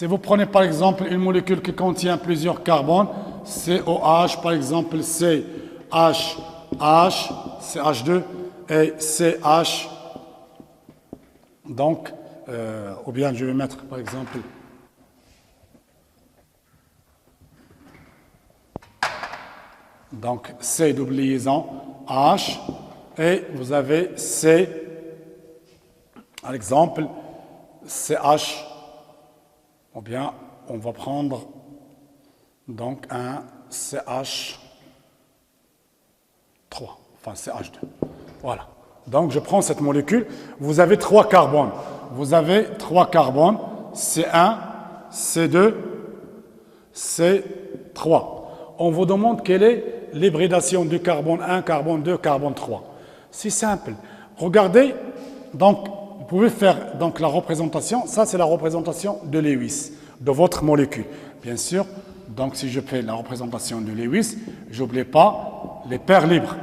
Si vous prenez par exemple une molécule qui contient plusieurs carbones, COH, par exemple CH, CH2 et CH. Donc, ou bien je vais mettre par exemple donc C double liaison H et vous avez C, par exemple CH, ou bien on va prendre donc un CH3, enfin CH2. Voilà. Donc je prends cette molécule, vous avez 3 carbones. Vous avez 3 carbones, C1, C2, C3. On vous demande quelle est l'hybridation du carbone 1, carbone 2, carbone 3. C'est simple. Regardez, donc vous pouvez faire donc, la représentation, ça c'est la représentation de Lewis, de votre molécule. Bien sûr, donc si je fais la représentation de Lewis, je n'oublie pas les paires libres.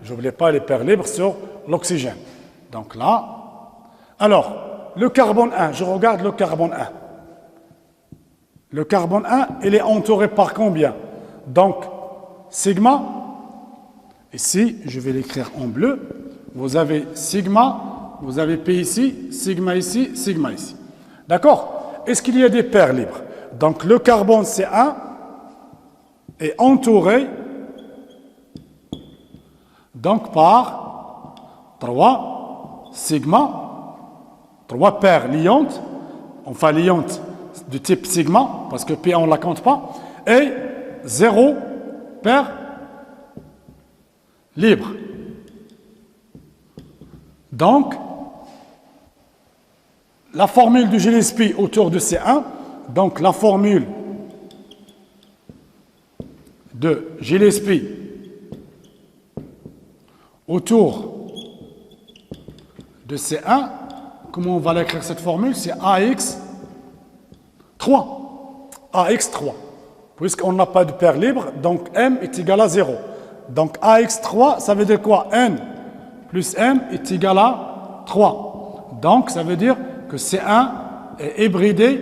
Je n'oublie pas les paires libres sur l'oxygène. Donc là, alors, le carbone 1, je regarde le carbone 1. Le carbone 1, il est entouré par combien? Donc, sigma, ici, je vais l'écrire en bleu, vous avez sigma, vous avez P ici, sigma ici, sigma ici. D'accord? Est-ce qu'il y a des paires libres? Donc, le carbone C1 est entouré donc par 3 sigma, 3 paires liantes, enfin liantes de type sigma, parce que P on ne la compte pas, et 0 paire libre. Donc, la formule du Gillespie autour de C1, donc la formule de Gillespie autour de C1, comment on va l'écrire cette formule? C'est AX3. AX3. Puisqu'on n'a pas de paire libre, donc M est égal à 0. Donc AX3, ça veut dire quoi? N plus M est égal à 3. Donc ça veut dire que C1 est hybridé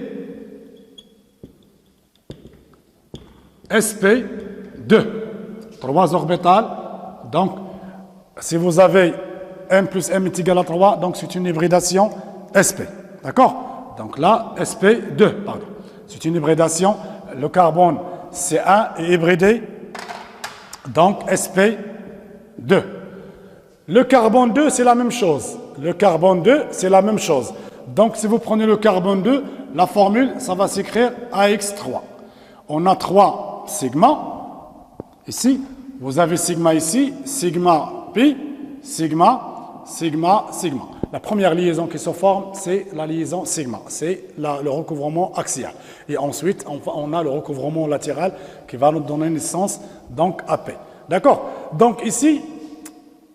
sp2. 3 orbitales. Donc si vous avez M plus M est égal à 3, donc c'est une hybridation sp. D'accord? Donc là, sp2, pardon. C'est une hybridation. Le carbone C1 est hybridé, donc sp2. Le carbone 2, c'est la même chose. Le carbone 2, c'est la même chose. Donc, si vous prenez le carbone 2, la formule, ça va s'écrire AX3. On a 3 sigma. Ici, vous avez sigma ici, sigma pi, sigma, sigma, sigma. La première liaison qui se forme, c'est la liaison sigma. C'est le recouvrement axial. Et ensuite, on a le recouvrement latéral qui va nous donner naissance, donc à P. D'accord? Donc ici,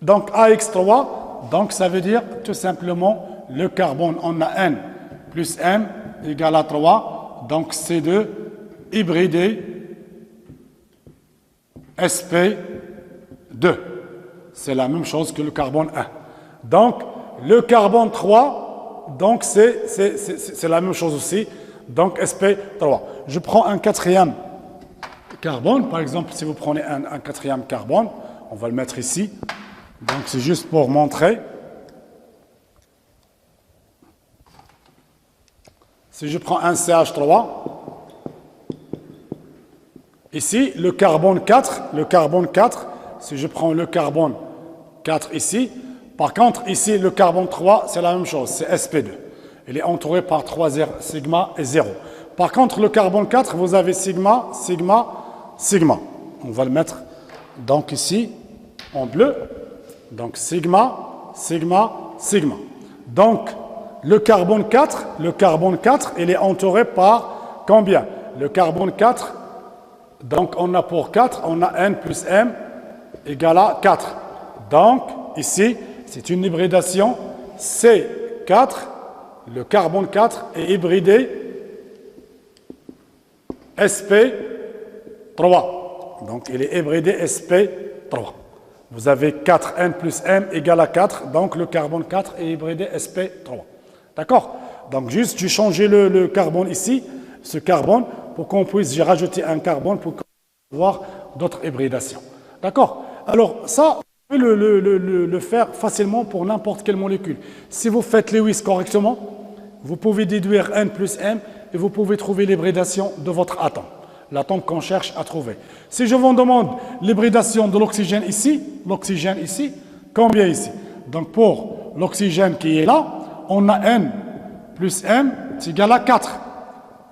donc AX3, donc ça veut dire tout simplement le carbone, on a N plus M égale à 3, donc C2 hybridé sp2. C'est la même chose que le carbone 1. Donc, le carbone 3, donc c'est la même chose aussi, donc sp3. Je prends un quatrième carbone, par exemple, si vous prenez un quatrième carbone, on va le mettre ici. Donc, c'est juste pour montrer. Si je prends un CH3, ici, le carbone 4, si je prends le carbone 4 ici, par contre, ici, le carbone 3, c'est la même chose, c'est sp2. Il est entouré par 3 sigma et 0. Par contre, le carbone 4, vous avez sigma, sigma, sigma. On va le mettre donc ici, en bleu. Donc, sigma, sigma, sigma. Donc, le carbone 4, il est entouré par combien? Le carbone 4, donc on a pour 4, on a N plus M égale à 4. Donc, ici, c'est une hybridation C4, le carbone 4 est hybridé sp3. Donc, il est hybridé sp3. Vous avez 4N plus M égale à 4, donc le carbone 4 est hybridé sp3. D'accord? Donc, juste, j'ai changé le carbone ici, ce carbone pour qu'on puisse y rajouter un carbone pour avoir d'autres hybridations. D'accord? Alors ça, on peut le faire facilement pour n'importe quelle molécule. Si vous faites Lewis correctement, vous pouvez déduire N plus M et vous pouvez trouver l'hybridation de votre atome, l'atome qu'on cherche à trouver. Si je vous demande l'hybridation de l'oxygène ici, combien ici? Donc pour l'oxygène qui est là, on a N plus M est égal à 4.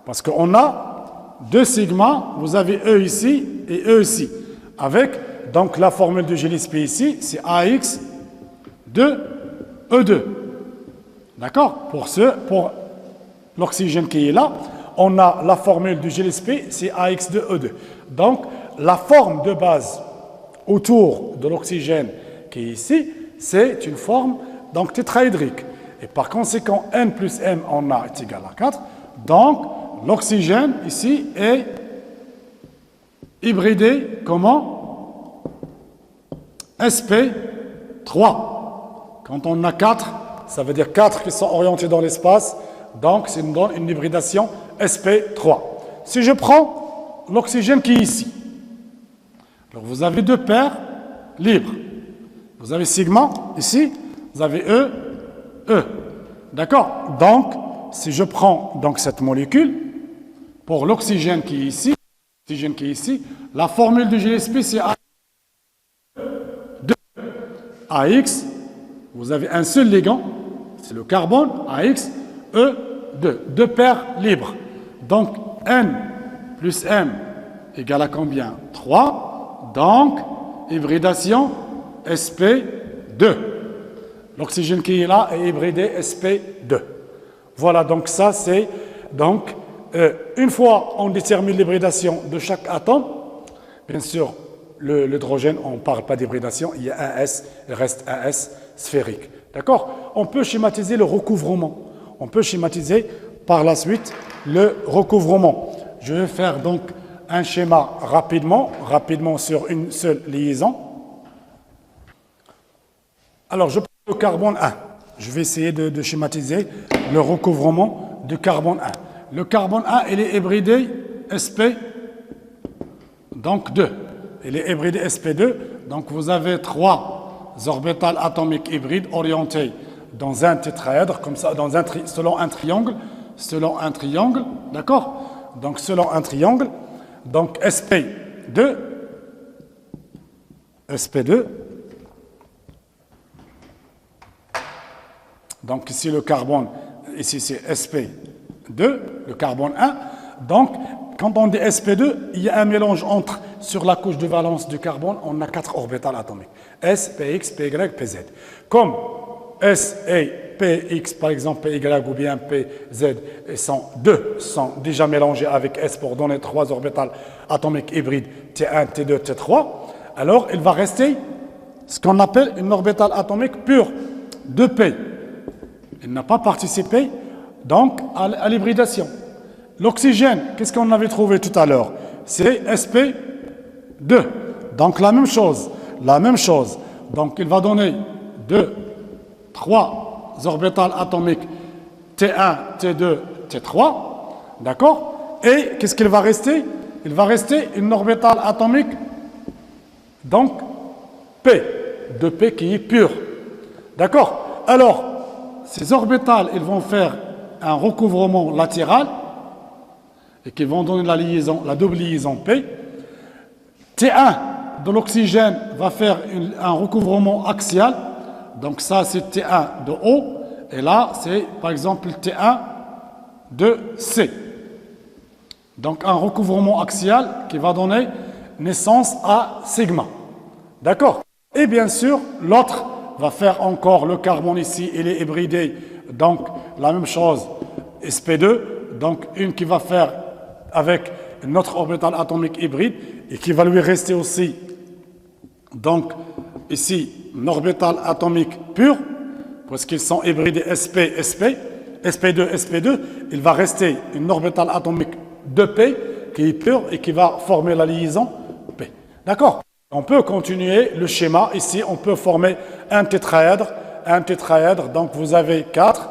Parce qu'on a 2 sigma, vous avez E ici et E ici. Avec donc la formule de Gillespie ici, c'est AX de E2. D'accord? Pour l'oxygène qui est là, on a la formule de Gillespie, c'est AX de E2. Donc la forme de base autour de l'oxygène qui est ici, c'est une forme donc tétraédrique. Et par conséquent, N plus M en A est égal à 4. Donc, l'oxygène ici est hybridé comment? sp3. Quand on a 4, ça veut dire 4 qui sont orientés dans l'espace. Donc, ça nous donne une hybridation sp3. Si je prends l'oxygène qui est ici, alors vous avez 2 paires libres. Vous avez sigma ici, vous avez E. D'accord? Donc, si je prends donc cette molécule, pour l'oxygène qui est ici, la formule de Gillespie, c'est AX, vous avez un seul ligand, c'est le carbone, AX, E2, 2 paires libres. Donc, N plus M égale à combien? 3. Donc, hybridation sp2. L'oxygène qui est là est hybridé sp2. Voilà, donc ça c'est donc une fois on détermine l'hybridation de chaque atome, bien sûr l'hydrogène on ne parle pas d'hybridation, il y a un S, il reste un S sphérique. D'accord? On peut schématiser le recouvrement. On peut schématiser par la suite le recouvrement. Je vais faire donc un schéma rapidement sur une seule liaison. Alors je prends le carbone 1. Je vais essayer de schématiser le recouvrement du carbone 1. Le carbone 1, il est hybridé sp, donc 2. Il est hybridé sp2, donc vous avez 3 orbitales atomiques hybrides orientées dans un tétraèdre, comme ça, selon un triangle, d'accord? Donc selon un triangle, donc sp2, donc ici le carbone, ici c'est sp2, le carbone 1. Donc quand on dit sp2, il y a un mélange entre, sur la couche de valence du carbone, on a 4 orbitales atomiques. S, Px, Py, Pz. Comme S et Px, par exemple, Py ou bien Pz, sont déjà mélangés avec S pour donner 3 orbitales atomiques hybrides T1, T2, T3, alors il va rester ce qu'on appelle une orbitale atomique pure de P. Il n'a pas participé donc à l'hybridation. L'oxygène, qu'est-ce qu'on avait trouvé tout à l'heure? C'est sp2. Donc la même chose. Donc il va donner 3 orbitales atomiques T1, T2, T3. D'accord? Et qu'est-ce qu'il va rester? Il va rester une orbitale atomique, donc P, de P qui est pure. D'accord? Alors, ces orbitales, ils vont faire un recouvrement latéral et qui vont donner la double liaison P. T1 de l'oxygène va faire un recouvrement axial. Donc ça, c'est T1 de O. Et là, c'est par exemple T1 de C. Donc un recouvrement axial qui va donner naissance à sigma. D'accord? Et bien sûr, l'autre va faire encore le carbone ici, il est hybridé. Donc la même chose, sp2. Donc une qui va faire avec notre orbitale atomique hybride et qui va lui rester aussi, donc ici, une orbitale atomique pure, parce qu'ils sont hybridés sp2, il va rester une orbitale atomique de P qui est pure et qui va former la liaison P. D'accord? On peut continuer le schéma. Ici, on peut former un tétraèdre. Donc vous avez 4,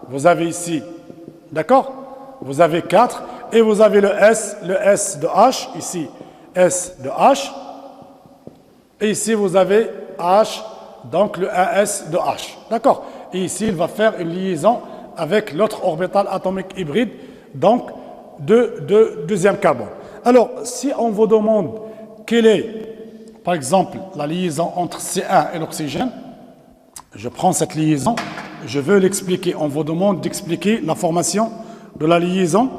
vous avez ici, d'accord? Vous avez 4, Et vous avez le S de H, ici, S de H. Et ici, vous avez H, donc le 1S de H. D'accord? Et ici, il va faire une liaison avec l'autre orbital atomique hybride, donc de deuxième carbone. Alors, si on vous demande quelle est, par exemple, la liaison entre C1 et l'oxygène, je prends cette liaison, je veux l'expliquer. On vous demande d'expliquer la formation de la liaison.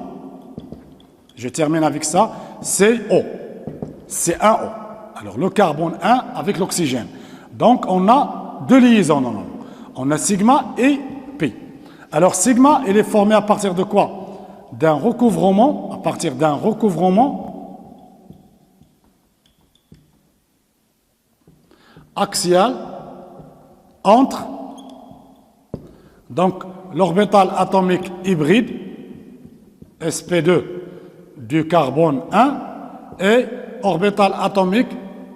Je termine avec ça. CO. C1O. Alors, le carbone 1 avec l'oxygène. Donc, on a deux liaisons normalement. On a sigma et pi. Alors, sigma, il est formé à partir de quoi? D'un recouvrement, à partir d'un recouvrement axial entre donc l'orbital atomique hybride sp2 du carbone 1 et orbital atomique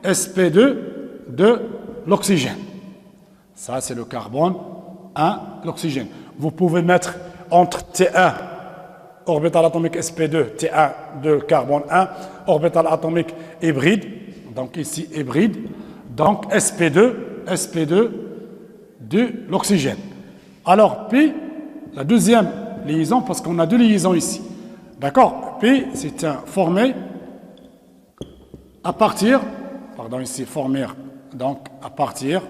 sp2 de l'oxygène. Ça, c'est le carbone 1, l'oxygène. Vous pouvez mettre entre T1, orbital atomique sp2, T1 de carbone 1, orbital atomique hybride, donc ici hybride, donc sp2 de l'oxygène. Alors, P, la deuxième liaison, parce qu'on a deux liaisons ici. D'accord? P, c'est un formé à partir, pardon, ici, former, donc à partir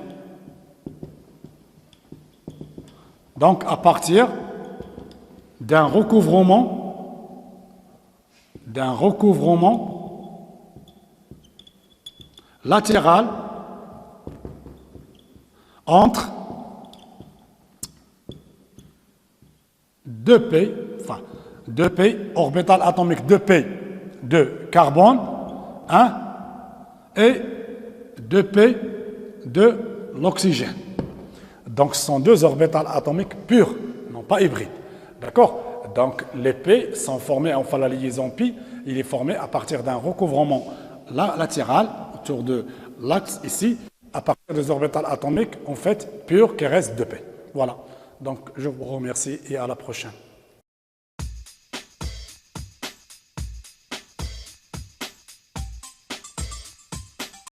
d'un recouvrement latéral entre 2p, enfin 2p, orbital atomique 2p de carbone 1 et 2p de l'oxygène. Donc, ce sont deux orbitales atomiques pures, non pas hybrides. D'accord? Donc, les P sont formés, enfin la liaison pi, il est formé à partir d'un recouvrement latéral autour de l'axe ici, à partir des orbitales atomiques, en fait, pures qui restent 2p. Voilà. Donc, je vous remercie et à la prochaine.